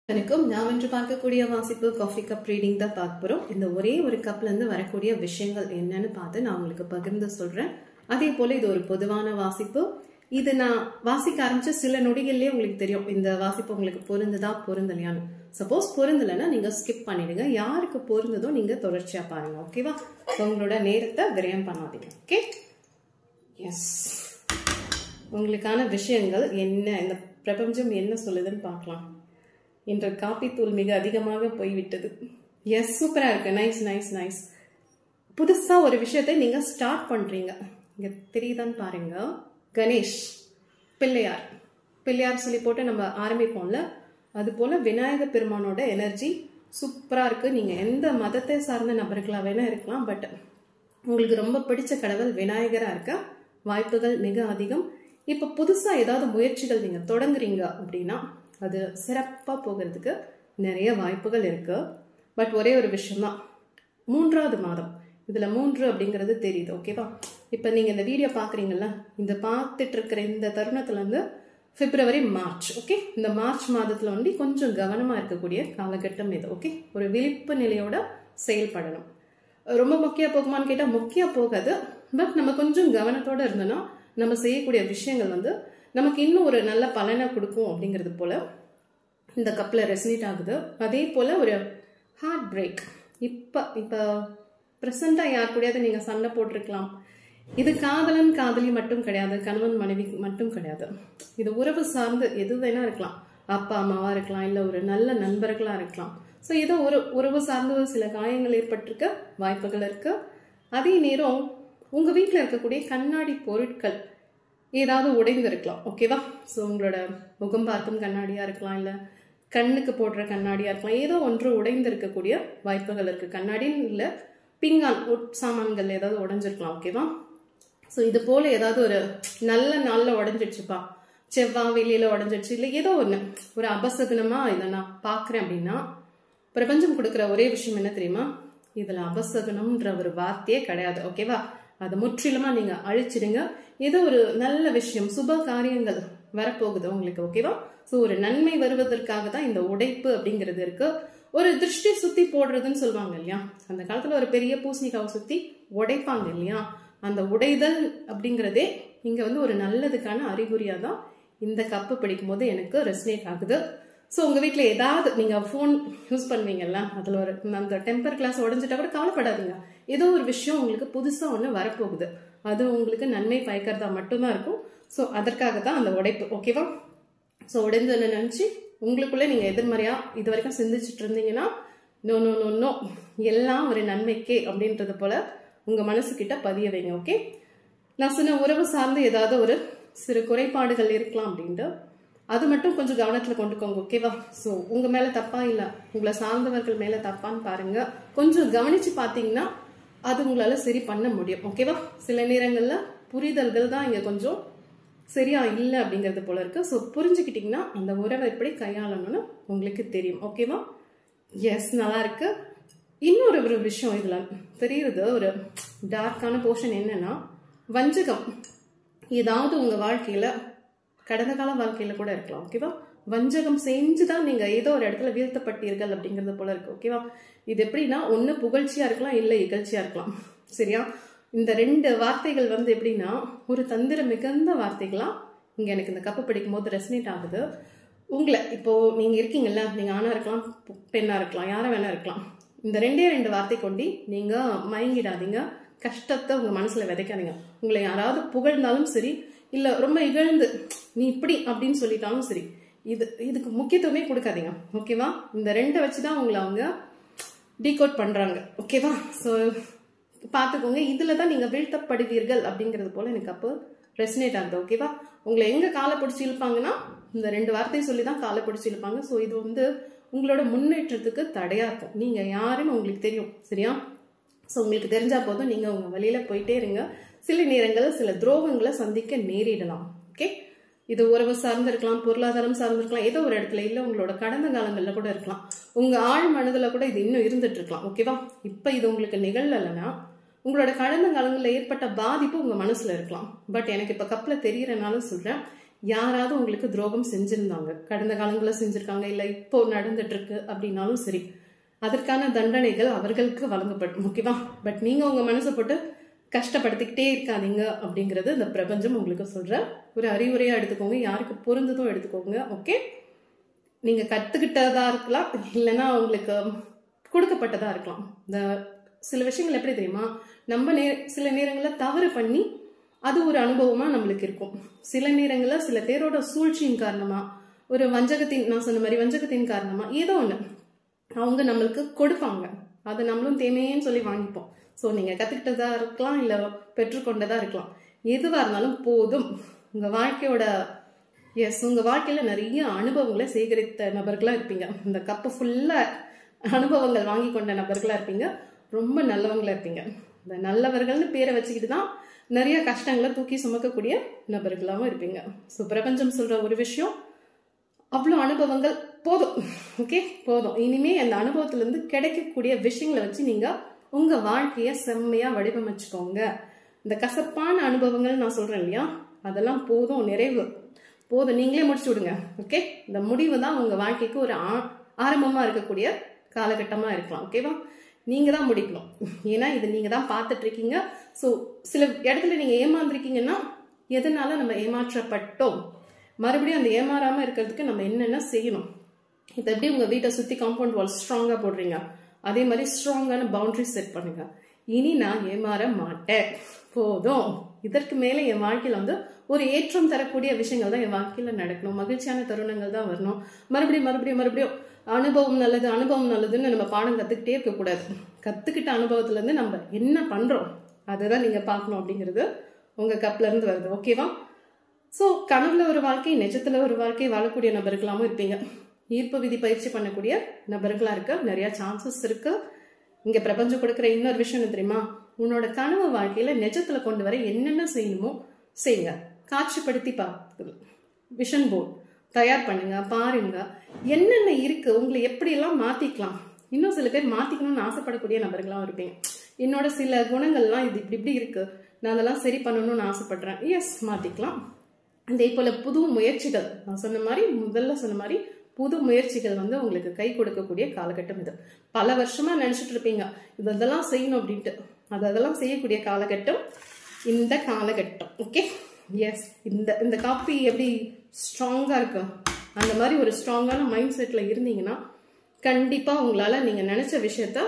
வணக்கம். நான் இன்று பார்க்கக்கூடிய வாசிப்பு காஃபி கப் ரீடிங் தான் பார்க்க போறோம். இந்த ஒரே ஒரு கப்ல இருந்து வரக்கூடிய விஷயங்கள் என்னன்னு பார்த்து நான் உங்களுக்கு பகிர்ந்து சொல்றேன். அதே போல இது ஒரு பொதுவான வாசிப்பு. இது நான் வாசிக்க ஆரம்பிச்ச சில நொடிகள்லயே உங்களுக்கு தெரியும் இந்த வாசிப்பு உங்களுக்கு பொருந்துதா பொருந்தலையான்னு. சப்போஸ் பொருந்தலைன்னா நீங்க ஸ்கிப் பண்ணிடுங்க. யாருக்கு பொருந்ததோ நீங்க தொடர்ச்சியா பாருங்க. ஓகேவா? உங்களோட நேரத்தை விரயம் பண்ணாதீங்க. ஓகே? எஸ். உங்களுக்கான விஷயங்கள் என்ன, இந்த பிரபஞ்சம் என்ன சொல்லுதுன்னு பார்க்கலாம். இன்று காப்பி தூள் மிக அதிகமாக போய்விட்டது. எஸ், சூப்பரா இருக்கு. Nice nice nice. புதுசா ஒரு விஷயத்தை நீங்க ஸ்டார்ட் பண்றீங்க. இங்க தெரியுதான்னு பாருங்க. கணேஷ், பிள்ளையார் பிள்ளையார் சொல்லி போட்டு நம்ம ஆரம்பிப்போம்ல, அது போல விநாயக பெருமானோட எனர்ஜி சூப்பரா இருக்கு. நீங்க எந்த மதத்தை சார்ந்த நபர்களா வேணா இருக்கலாம், பட் உங்களுக்கு ரொம்ப பிடிச்ச கடவுள் விநாயகரா இருக்க வாய்ப்புகள் மிக அதிகம். இப்ப புதுசா ஏதாவது முயற்சிகள் நீங்க தொடங்குறீங்க அப்படின்னா அது சிறப்பா போகிறதுக்கு நிறைய வாய்ப்புகள் இருக்கு. பட் ஒரே ஒரு விஷயம்தான், 3வது மாதம், இதுல 3 அப்படிங்கிறது தெரியுது. ஓகேவா? இப்ப நீங்க இந்த வீடியோ பாக்குறீங்கல்ல, இந்த பார்த்துட்டு இருக்கிற இந்த தருணத்துல இருந்து பிப்ரவரி மார்ச், ஓகே, இந்த மார்ச் மாதத்துல வந்து கொஞ்சம் கவனமா இருக்கக்கூடிய காலகட்டம் இது. ஓகே, ஒரு விழிப்பு நிலையோட செயல்படணும். ரொம்ப முக்கிய போகுமான்னு கேட்டா முக்கிய போகாது. பட் நம்ம கொஞ்சம் கவனத்தோட இருந்தோம்னா நம்ம செய்யக்கூடிய விஷயங்கள் வந்து நமக்கு இன்னும் ஒரு நல்ல பலனை கொடுக்கும் அப்படிங்கிறது போல இந்த கப்ல ரெசனேட் ஆகுது. அதே போல ஒரு ஹார்ட் பிரேக். இப்ப பிரசண்டா யார் கூடயாவது நீங்க சண்டை போட்டிருக்கலாம். இது காதலன் காதலி மட்டும் கிடையாது, கணவன் மனைவி மட்டும் கிடையாது. இது உறவு சார்ந்து எது வேணா இருக்கலாம். அப்பா அம்மாவா இருக்கலாம், இல்ல ஒரு நல்ல நண்பர்களா இருக்கலாம். ஸோ ஏதோ ஒரு உறவு சார்ந்து ஒரு சில காயங்கள் ஏற்பட்டிருக்க வாய்ப்புகள் இருக்கு. அதே நேரம் உங்க வீட்டில் இருக்கக்கூடிய கண்ணாடி பொருட்கள் ஏதாவது உடைந்து இருக்கலாம். ஓகேவா? ஸோ உங்களோட முகம் பார்க்கும் கண்ணாடியா இருக்கலாம், இல்ல கண்ணுக்கு போடுற கண்ணாடியா இருக்கலாம். ஏதோ ஒன்று உடைந்து இருக்கக்கூடிய வாய்ப்புகள் இருக்கு. கண்ணாடின்னு இல்ல, பிங்கான் சாமான்கள் ஏதாவது உடைஞ்சிருக்கலாம். ஓகேவா? ஸோ இது போல ஏதாவது ஒரு நல்ல நாள்ல உடைஞ்சிடுச்சுப்பா, செவ்வாய் வெளியில உடைஞ்சிடுச்சு, இல்லை ஏதோ ஒண்ணு ஒரு அபசகுனமா இதை நான் பாக்குறேன் அப்படின்னா பிரபஞ்சம் கொடுக்குற ஒரே விஷயம் என்ன தெரியுமா? இதுல அபசகுனம்ன்ற ஒரு வார்த்தையே கிடையாது. ஓகேவா? அது முற்றிலுமா நீங்க அழிச்சிடுங்க. ஏதோ ஒரு நல்ல விஷயம், சுப காரியங்கள் வரப்போகுது உங்களுக்கு. ஓகேவா? சோ ஒரு நன்மை வருவதற்காக தான் இந்த உடைப்பு அப்படிங்கிறது இருக்கு. ஒரு திருஷ்டி சுத்தி போடுறதுன்னு சொல்லுவாங்க இல்லையா, அந்த காலத்துல ஒரு பெரிய பூசணிக்காவை சுத்தி உடைப்பாங்க இல்லையா, அந்த உடைதல் அப்படிங்கிறதே இங்க வந்து ஒரு நல்லதுக்கான அறிகுறியா தான் இந்த கப்பு பிடிக்கும் போது எனக்கு ரெசனேட் ஆகுது. ஸோ உங்க வீட்டுல ஏதாவது நீங்க போன் யூஸ் பண்ணுவீங்கல்ல, அதுல ஒரு அந்த டெம்பர் கிளாஸ் உடஞ்சிட்டா கூட கவலைப்படாதீங்க. ஏதோ ஒரு விஷயம் உங்களுக்கு புதுசா ஒண்ணு வரப்போகுது, அது உங்களுக்கு நன்மை பயக்கிறதா மட்டும்தான் இருக்கும். ஸோ அதற்காக தான் அந்த உடைப்பு. ஓகேவா? ஸோ உடைஞ்சதை நினைச்சு உங்களுக்குள்ள நீங்க எதிர்மறையா இது வரைக்கும் சிந்திச்சுட்டு இருந்தீங்கன்னா நோ நோ நோ நோ, எல்லாம் ஒரு நன்மைக்கே அப்படின்றது போல உங்க மனசு கிட்ட பதிய வைங்க. ஓகே, நான் சொன்ன உறவு சார்ந்து ஏதாவது ஒரு சிறு குறைபாடுகள் இருக்கலாம் அப்படின்ட்டு அது மட்டும் கொஞ்சம் கவனத்துல கொண்டுக்கோங்க. ஓகேவா? சோ உங்க மேல தப்பா இல்ல, உங்களை சார்ந்தவர்கள் மேல தப்பான்னு பாருங்க. கொஞ்சம் கவனிச்சு பாத்தீங்கன்னா அது உங்களால சரி பண்ண முடியும். ஓகேவா? சில நேரங்கள்ல புரிதல்கள் தான் இங்க கொஞ்சம் சரியா இல்லை அப்படிங்கிறது போல இருக்கு. ஸோ புரிஞ்சுக்கிட்டீங்கன்னா அந்த உறவை எப்படி கையாளணும்னு உங்களுக்கு தெரியும். ஓகேவா? எஸ், நல்லா இருக்கு. இன்னொரு ஒரு விஷயம் இதுல தெரியுது, ஒரு டார்க்கான போர்ஷன் என்னன்னா வஞ்சகம். ஏதாவது உங்க வாழ்க்கையில கடந்த கால வாழ்க்கையில கூட இருக்கலாம். ஓகேவா? வஞ்சகம் செஞ்சுதான் நீங்க ஏதோ ஒரு இடத்துல வீழ்த்தப்பட்டீர்கள் அப்படிங்கிறது போல இருக்கு. ஓகேவா? இது எப்படின்னா ஒண்ணு புகழ்ச்சியா இருக்கலாம், இல்ல இகழ்ச்சியா இருக்கலாம். சரியா? இந்த 2 வார்த்தைகள் வந்து எப்படின்னா ஒரு தந்திர மிகுந்த வார்த்தைகளா இங்க எனக்கு இந்த கப்பு படிக்கும் போது ரெசனேட் ஆகுது. உங்களை இப்போ நீங்க இருக்கீங்கல்ல, நீங்க ஆணா இருக்கலாம், பெண்ணா இருக்கலாம், யாரா வேணா இருக்கலாம். இந்த 2 வார்த்தை கொண்டு நீங்க மயங்கிடாதீங்க. கஷ்டத்தை உங்க மனசுல விதைக்காதீங்க. உங்களை யாராவது புகழ்ந்தாலும் சரி, இல்ல ரொம்ப இகழ்ந்து நீ இப்படி அப்படின்னு சொல்லிட்டாலும் சரி, இதுக்கு முக்கியத்துவமே கொடுக்காதீங்க. ஓகேவா? இந்த 2 வச்சுதான் உங்களை அவங்க டீகோட் பண்றாங்க. ஓகேவா? சோ பாத்துக்கோங்க, இதுலதான் நீங்க வீழ்த்தப்படுவீர்கள் அப்படிங்கிறது போல எனக்கு அப்போ ரெசனேட் ஆகுது. ஓகேவா? உங்களை எங்க காலை பிடிச்சி இழுப்பாங்கன்னா இந்த 2 வார்த்தை சொல்லிதான் காலை பிடிச்சி இழுப்பாங்க. சோ இது வந்து உங்களோட முன்னேற்றத்துக்கு தடையா இருக்கும். நீங்க யாருன்னு உங்களுக்கு தெரியும். சரியா? சோ உங்களுக்கு தெரிஞ்சா போதும், நீங்க உங்க வழியில போயிட்டே இருங்க. சில நேரங்களில் சில துரோகங்களை சந்திக்க நேரிடலாம். ஓகே, இது உறவு சார்ந்து இருக்கலாம், பொருளாதாரம் சார்ந்து இருக்கலாம், ஏதோ ஒரு இடத்துல, இல்ல உங்களோட கடந்த காலங்கள்ல கூட இருக்கலாம், உங்க ஆழ் மனதுல கூட இது இன்னும் இருந்துட்டு இருக்கலாம். ஓகேவா? இப்ப இது உங்களுக்கு நிகழலைன்னா உங்களோட கடந்த காலங்களில் ஏற்பட்ட பாதிப்பு உங்க மனசுல இருக்கலாம். பட் எனக்கு இப்ப கப்ல தெரியறனால சொல்றேன், யாராவது உங்களுக்கு துரோகம் செஞ்சிருந்தாங்க, கடந்த காலங்களில் செஞ்சிருக்காங்க, இல்லை இப்போ நடந்துட்டு இருக்கு அப்படின்னாலும் சரி, அதற்கான தண்டனைகள் அவர்களுக்கு வழங்கப்படும். ஓகேவா? பட் நீங்க உங்க மனசை போட்டு கஷ்டப்படுத்திக்கிட்டே இருக்காதீங்க அப்படிங்கிறது இந்த பிரபஞ்சம் உங்களுக்கு சொல்ற ஒரு அறிவுரையா எடுத்துக்கோங்க. யாருக்கு பொருந்ததோ எடுத்துக்கோங்க. ஓகே, நீங்க கத்துக்கிட்டதா இருக்கலாம், இல்லைன்னா உங்களுக்கு கொடுக்கப்பட்டதா இருக்கலாம். இந்த சில விஷயங்கள் எப்படி தெரியுமா, நம்ம சில நேரங்களில் தவறு பண்ணி அது ஒரு அனுபவமா நம்மளுக்கு இருக்கும். சில நேரங்களில் சில பேரோட சூழ்ச்சியின் காரணமா, ஒரு வஞ்சகத்தின், நான் சொன்ன மாதிரி வஞ்சகத்தின் காரணமா ஏதோ ஒண்ணு அவங்க நம்மளுக்கு கொடுப்பாங்க. அதை நம்மளும் தேமையேன்னு சொல்லி வாங்கிப்போம். ஸோ நீங்க கத்துக்கிட்டதா இருக்கலாம், இல்லை பெற்றுக்கொண்டதா இருக்கலாம், எதுவா இருந்தாலும் போதும். உங்க வாழ்க்கையோட உங்க வாழ்க்கையில நிறைய அனுபவங்களை சேகரித்த நபர்களா இருப்பீங்க. இந்த கப்பு ஃபுல்லா அனுபவங்கள் வாங்கி கொண்ட நபர்களா இருப்பீங்க. ரொம்ப நல்லவங்களா இருப்பீங்க. இந்த நல்லவர்கள்னு பேரை வச்சுக்கிட்டு தான் நிறைய கஷ்டங்களை தூக்கி சுமக்கக்கூடிய நபர்களாகவும் இருப்பீங்க. ஸோ பிரபஞ்சம் சொல்ற ஒரு விஷயம், அவ்வளோ அனுபவங்கள் போதும். ஓகே, போதும். இனிமே அந்த அனுபவத்துல இருந்து கிடைக்கக்கூடிய விஷயங்களை வச்சு நீங்க உங்க வாழ்க்கைய செம்மையா வடிவமைச்சுக்கோங்க. இந்த கசப்பான அனுபவங்கள் நான் சொல்றேன் இல்லையா, அதெல்லாம் போதும், நிறைவு போதும், நீங்களே முடிச்சு விடுங்க. ஓகே, இந்த முடிவு தான் உங்க வாழ்க்கைக்கு ஒரு ஆரம்பமா இருக்கக்கூடிய காலகட்டமா இருக்கலாம். ஓகேவா? நீங்க தான் முடிக்கணும். ஏன்னா இது நீங்க தான் பார்த்துட்டு இருக்கீங்க. ஸோ சில இடத்துல நீங்க ஏமாந்துருக்கீங்கன்னா, எதனால நம்ம ஏமாற்றப்பட்டோம், மறுபடியும் அந்த ஏமாறாம இருக்கிறதுக்கு நம்ம என்னென்ன செய்யணும். இது எப்படி உங்க வீட்டை சுத்தி காம்பவுண்ட் வால் ஸ்ட்ராங்கா போடுறீங்க, அதே மாதிரி ஸ்ட்ராங்கான பவுண்டரி செட் பண்ணுங்க. இனி நான் ஏமாற மாட்டேன், போதும், இதற்கு மேல என் வாழ்க்கையில வந்து ஒரு ஏற்றம் தரக்கூடிய விஷயங்கள் தான் என் வாழ்க்கையில நடக்கணும், மகிழ்ச்சியான தருணங்கள் தான் வரணும். மறுபடியும் மறுபடியும் மறுபடியும் அனுபவம் நல்லது, அனுபவம் நல்லதுன்னு நம்ம பாடம் கத்துக்கிட்டே இருக்கக்கூடாது. கத்துக்கிட்ட அனுபவத்துல இருந்து நம்ம என்ன பண்றோம் அதுதான் நீங்க பார்க்கணும் அப்படிங்கிறது உங்க கப்ல இருந்து வருது. ஓகேவா? ஸோ கனவுல ஒரு வாழ்க்கை, நிஜத்துல ஒரு வாழ்க்கை வாழக்கூடிய நபர்களாகவும் இருப்பீங்க. ஈர்ப்பு விதி பயிற்சி பண்ணக்கூடிய நபர்களா இருக்க நிறைய சான்சஸ் இருக்கு. இங்க பிரபஞ்சம் கொடுக்குற இன்னொரு விஷயம் என்ன தெரியுமா, உன்னோட கனவு வாழ்க்கையில நிஜத்துல கொண்டு வர என்னென்ன செய்யணுமோ செய்யுங்க. காட்சிப்படுத்தி பார்த்து விஷன் போர்ட் தயார் பண்ணுங்க, பாருங்க என்னென்ன இருக்கு, உங்களை எப்படி எல்லாம் மாத்திக்கலாம். இன்னும் சில பேர் மாத்திக்கணும்னு ஆசைப்படக்கூடிய நபர்களாகவும் இருப்பீங்க. என்னோட சில குணங்கள்லாம் இது இப்படி இப்படி இருக்கு, நான் அதெல்லாம் சரி பண்ணணும்னு ஆசைப்படுறேன். எஸ், மாத்திக்கலாம். அதே போல புது முயற்சிகள், நான் சொன்ன மாதிரி முதல்ல சொன்ன மாதிரி புது முயற்சிகள் வந்து உங்களுக்கு கை கொடுக்கக்கூடிய காலகட்டம் இது. பல வருஷமா நினைச்சிட்டு இருப்பீங்க இதெல்லாம் செய்யணும் அப்படின்ட்டு, அதெல்லாம் செய்யக்கூடிய காலகட்டம் இந்த காலகட்டம். Okay, S. இந்த காப்பி எப்படி ஸ்ட்ராங்கா இருக்கு, அந்த மாதிரி ஒரு ஸ்ட்ராங்கான மைண்ட் செட்ல இருந்தீங்கன்னா கண்டிப்பா உங்களால நீங்க நினைச்ச விஷயத்த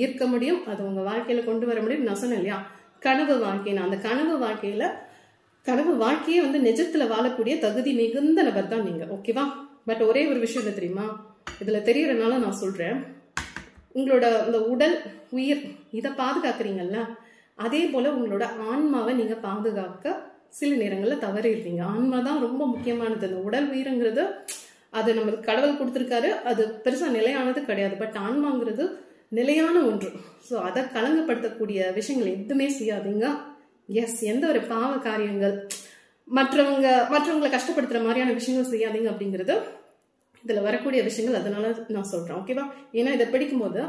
ஈர்க்க முடியும், அது உங்க வாழ்க்கையில கொண்டு வர முடியும். நான் சொன்னேன் இல்லையா, கனவு வாழ்க்கை, அந்த கனவு வாழ்க்கையே வந்து நிஜத்துல வாழக்கூடிய தகுதி மிகுந்த நபர் தான் நீங்க. ஓகேவா? பட் ஒரே ஒரு விஷயம் என்ன தெரியுமா, இதுல தெரியறதுனால நான் சொல்றேன், உங்களோட இந்த உடல் உயிர் இதை பாதுகாக்கிறீங்கல்ல, அதே போல உங்களோட ஆன்மாவை நீங்க பாதுகாக்க சில நேரங்கள்ல தவறிடுறீங்க. ஆன்மா தான் ரொம்ப முக்கியமானது. இந்த உடல் உயிர்ங்கிறது அது நமக்கு கடவுள் கொடுத்திருக்காரு, அது பெருசா நிலையானது கிடையாது. பட் ஆன்மாங்கிறது நிலையான ஒன்று. ஸோ அதை கலங்கப்படுத்தக்கூடிய விஷயங்கள் எதுவுமே செய்யாதீங்க. எஸ், எந்த ஒரு பாவ காரியங்கள், மற்றவங்களை கஷ்டப்படுத்துற மாதிரியான விஷயங்கள் செய்யாதீங்க அப்படிங்கிறது இதுல வரக்கூடிய விஷயங்கள். அதனால நான் சொல்றேன். ஓகேவா? ஏன்னா இதை படிக்கும்போது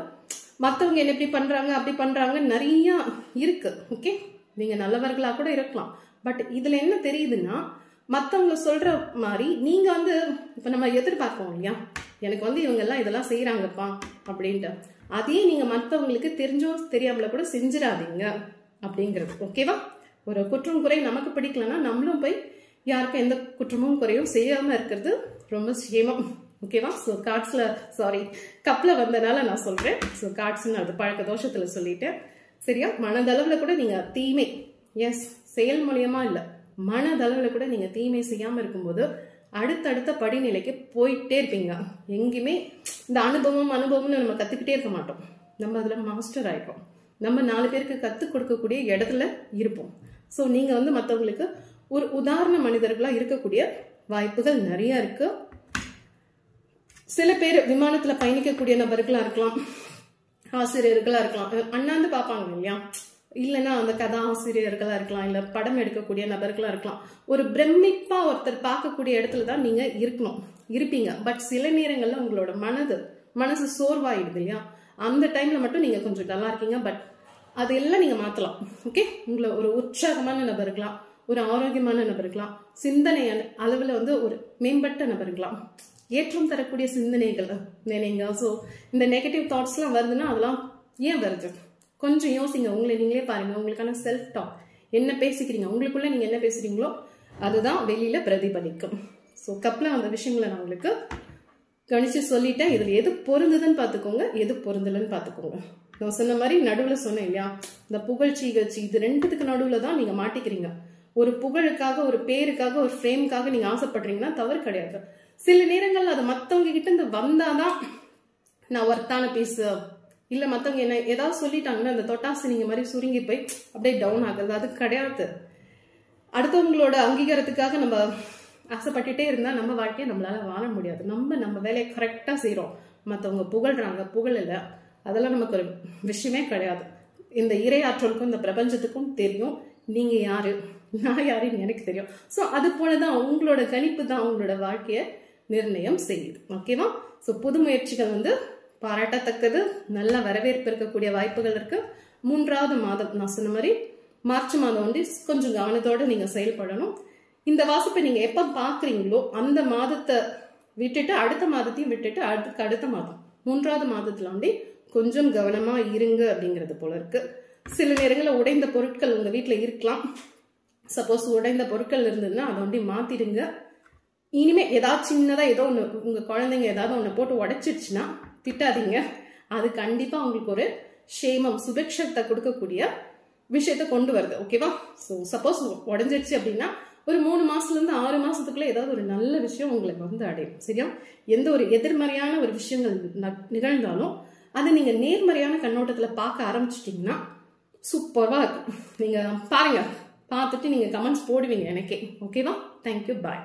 மற்றவங்க என்ன இப்படி பண்றாங்க அப்படி பண்றாங்க நிறைய இருக்கு. ஓகே, நீங்க நல்லவர்களா கூட இருக்கலாம். பட் இதுல என்ன தெரியுதுன்னா, மற்றவங்க சொல்ற மாதிரி நீங்க வந்து இப்ப நம்ம எதிர்பார்ப்போம் இல்லையா, எனக்கு வந்து இவங்க எல்லாம் இதெல்லாம் செய்யறாங்கப்பா அப்படின்ட்டு, அதே நீங்க மற்றவங்களுக்கு தெரிஞ்சோ தெரியாமல கூட செஞ்சிடாதீங்க அப்படிங்கிறது. ஓகேவா? ஒரு குற்றம் குறை நமக்கு பிடிக்கலன்னா நம்மளும் போய் யாருக்கும் எந்த குற்றமும் குறையும் செய்யாம இருக்கிறது ரொம்ப சேமம். ஓகேவா? ஸோ கப்ல வந்தனால நான் சொல்றேன். ஸோ கார்ட்ஸ்ன்னு அது பழக்க தோஷத்துல சொல்லிட்டேன். சரியா? மனதளவுல கூட நீங்க தீமை, எஸ், செயல் மூலியமா இல்ல, மனதளவுல கூட நீங்க தீமை செய்யாம இருக்கும்போது அடுத்தடுத்த படிநிலைக்கு போயிட்டே இருப்பீங்க. எங்கேயுமே இந்த அனுபவம்னு நம்ம கத்துக்கிட்டே இருக்க மாட்டோம். நம்ம அதுல மாஸ்டர் ஆயிட்டோம். நம்ம 4 பேருக்கு கத்துக் கொடுக்கக்கூடிய இடத்துல இருப்போம். ஸோ நீங்க வந்து மற்றவங்களுக்கு ஒரு உதாரண மனிதர்களா இருக்கக்கூடிய வாய்ப்புகள் நிறைய இருக்கு. சில பேர் விமானத்துல பயணிக்கக்கூடிய நபர்களா இருக்கலாம், ஆசிரியர்களா இருக்கலாம், அண்ணாந்து பார்ப்பாங்க இல்லையா, இல்லைன்னா அந்த கதா ஆசிரியர்களா இருக்கலாம், இல்ல படம் எடுக்கக்கூடிய நபர்களா இருக்கலாம். ஒரு பிரமிப்பா ஒருத்தர் பார்க்கக்கூடிய இடத்துல தான் நீங்க இருப்பீங்க. பட் சில நேரங்கள்ல உங்களோட மனசு சோர்வாயிடுது இல்லையா, அந்த டைம்ல மட்டும் நீங்க கொஞ்சம் நல்லா இருக்கீங்க. பட் அதெல்லாம் நீங்க மாத்தலாம். ஓகே, உங்களை ஒரு உற்சாகமான நபர்களா, ஒரு ஆரோக்கியமான நபர்களாம், சிந்தனை அளவுல வந்து ஒரு மேம்பட்ட நபர்களாம், ஏற்றம் தரக்கூடிய சிந்தனைகள் நினைங்க. ஸோ இந்த நெகட்டிவ் தாட்ஸ்லாம் வருதுன்னா அதெல்லாம் ஏன் வருது கொஞ்சம் யோசிங்க. உங்களை நீங்களே பாருங்க. உங்களுக்கான செல்ஃப் டாக் என்ன பேசிக்கிறீங்க, உங்களுக்குள்ள நீங்க என்ன பேசுறீங்களோ அதுதான் வெளியில பிரதிபலிக்கும். ஸோ கப்ல அந்த விஷயங்களை நான் உங்களுக்கு கணிச்சு சொல்லிட்டேன். இதுல எது பொருந்துதுன்னு பாத்துக்கோங்க, எது பொருந்தலன்னு பாத்துக்கோங்க. நான் சொன்ன மாதிரி நடுவுல சொன்னேன் இல்லையா, இந்த புகழ்ச்சி இகழ்ச்சி இது ரெண்டுத்துக்கு நடுவுல தான் நீங்க மாட்டிக்கிறீங்க. ஒரு புகழுக்காக, ஒரு பேருக்காக, ஒரு ஃப்ரேமுக்காக நீங்க ஆசைப்படுறீங்கன்னா தவறு கிடையாது. சில நேரங்கள் அது மத்தவங்க கிட்ட இருந்து வந்தாதான் நான் ஒர்த்தான பீஸ், இல்ல மத்தவங்க என்ன ஏதாவது சொல்லிட்டாங்கன்னா அந்த தொட்டாசு நீங்க மாதிரி சுருங்கி போய் அப்படியே டவுன் ஆகுறது, அது கிடையாது. அடுத்தவங்களோட அங்கீகாரத்துக்காக நம்ம ஆசைப்பட்டுட்டே இருந்தா நம்ம வாழ்க்கையை நம்மளால வாழ முடியாது. நம்ம வேலையை கரெக்டா செய்யறோம், மத்தவங்க புகழ்றாங்க புகழல, அதெல்லாம் நமக்கு ஒரு விஷயமே கிடையாது. இந்த இறையாற்றலுக்கும் இந்த பிரபஞ்சத்துக்கும் தெரியும் நீங்க யாரு நான் யாருன்னு எனக்கு தெரியும். ஸோ அது போலதான் உங்களோட கணிப்பு தான் உங்களோட வாழ்க்கையை நிர்ணயம் செய்யுது. ஓகேவா? ஸோ புது முயற்சிகள் வந்து பாராட்டத்தக்கது, நல்ல வரவேற்பு இருக்கக்கூடிய வாய்ப்புகள் இருக்கு. 3வது மாதம் நான் சொன்ன மாதிரி மார்ச் மாதம் வந்து கொஞ்சம் கவனத்தோட நீங்க செயல்படணும். இந்த வாசிப்பை நீங்க எப்ப பாக்குறீங்களோ அந்த மாதத்தை விட்டுட்டு அடுத்த மாதத்தையும் விட்டுட்டு அடுத்த மாதம் 3வது மாதத்துல வந்து கொஞ்சம் கவனமா இருங்க அப்படிங்கிறது போல இருக்கு. சில நேரங்களில் உடைந்த பொருட்கள் உங்க வீட்டுல இருக்கலாம். சப்போஸ் உடைந்த பொருட்கள் இருந்ததுன்னா அதை வந்து மாத்திடுங்க. இனிமே ஏதாவது சின்னதா ஏதோ ஒண்ணு உங்க குழந்தைங்க ஏதாவது ஒண்ணு போட்டு உடைச்சிருச்சுன்னா திட்டாதீங்க. அது கண்டிப்பா உங்களுக்கு ஒரு ஷேமம் சுபிக்ஷத்தை கொடுக்கக்கூடிய விஷயத்த கொண்டு வருது. ஓகேவா? ஸோ சப்போஸ் உடஞ்சிருச்சு அப்படின்னா ஒரு 3 மாசத்துல இருந்து 6 மாசத்துக்குள்ள ஏதாவது ஒரு நல்ல விஷயம் உங்களுக்கு வந்து அடையும். சரியா? எந்த ஒரு எதிர்மறையான ஒரு விஷயங்கள் நிகழ்ந்தாலும் அதை நீங்க நேர்மறையான கண்ணோட்டத்துல பார்க்க ஆரம்பிச்சிட்டீங்கன்னா சூப்பர்வா இருக்கும். நீங்க பாருங்க, பார்த்துட்டு நீங்க கமெண்ட்ஸ் போடுவீங்க எனக்கே. ஓகேவா? தேங்க்யூ, பாய்.